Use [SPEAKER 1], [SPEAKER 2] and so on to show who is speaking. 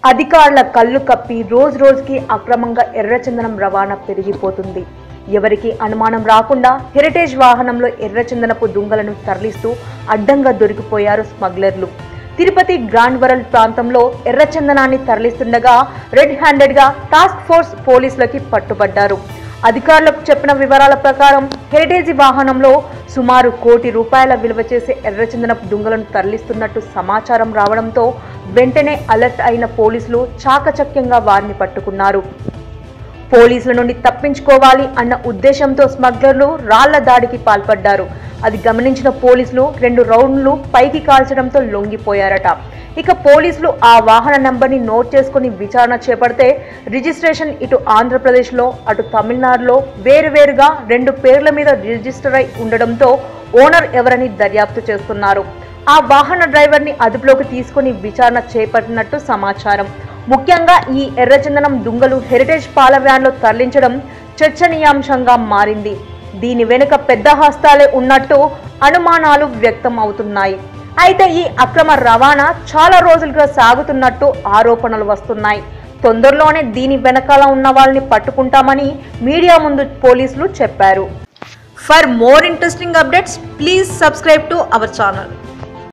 [SPEAKER 1] అధికారుల కళ్ళు కప్పి రోజు రోజుకి అక్రమంగా ఎర్రచందనం రవాణా పెరిగిపోతుంది. ఎవరికి అనుమానం రాకుండా హెరిటేజ్ వాహనంలో ఎర్రచందనపు దుంగలను తరలిస్తూ అడ్డంగా దొరికిపోయారు స్మగ్లర్లు. తిరుపతి గ్రాండ్ వరల్డ్ ప్రాంతంలో ఎర్రచందనాన్ని తరలిస్తుండగా రెడ్ హ్యాండెడ్ గా టాస్క్ ఫోర్స్ పోలీసులకి పట్టుబడ్డారు. అధికారులకు చెప్పిన వివరాల ప్రకారం హెరిటేజ్ వాహనంలో సుమారు ₹1 కోటి విలువ చేసే ఎర్రచందనపు దుంగలను తరలిస్తున్నట్టు సమాచారం రావడంతో వెంటనే అలర్ట్ అయిన పోలీసులు చాకచక్యంగా వారిని పట్టుకున్నారు. పోలీసుల నుండి తప్పించుకోవాలి అన్న ఉద్దేశంతో స్మగ్లర్లు రాళ్ల దాడికి పాల్పడ్డారు. అది గమనించిన పోలీసులు 2 రౌండ్లు పైకి కాల్చడంతో లొంగిపోయారట. ఇక పోలీసులు ఆ వాహన నంబర్ని నోట్ చేసుకుని విచారణ చేపడితే రిజిస్ట్రేషన్ ఇటు ఆంధ్రప్రదేశ్లో అటు తమిళనాడులో వేరువేరుగా 2 పేర్ల మీద రిజిస్టర్ అయి ఉండడంతో ఓనర్ ఎవరని దర్యాప్తు చేస్తున్నారు. ఆ వాహన డ్రైవర్ని అదుపులోకి తీసుకుని విచారణ చేపట్టినట్టు సమాచారం. ముఖ్యంగా ఈ ఎర్రచందనం దుంగలు హెరిటేజ్ పాల వ్యాన్లో తరలించడం చర్చనీయాంశంగా మారింది. దీని వెనుక పెద్ద హస్తాలే ఉన్నట్టు అనుమానాలు వ్యక్తం అవుతున్నాయి. అయితే ఈ అక్రమ రవాణా చాలా రోజులుగా సాగుతున్నట్టు ఆరోపణలు వస్తున్నాయి. తొందరలోనే దీని వెనకాల ఉన్న వాళ్ళని పట్టుకుంటామని మీడియా ముందు పోలీసులు చెప్పారు. For more interesting updates please subscribe to our channel.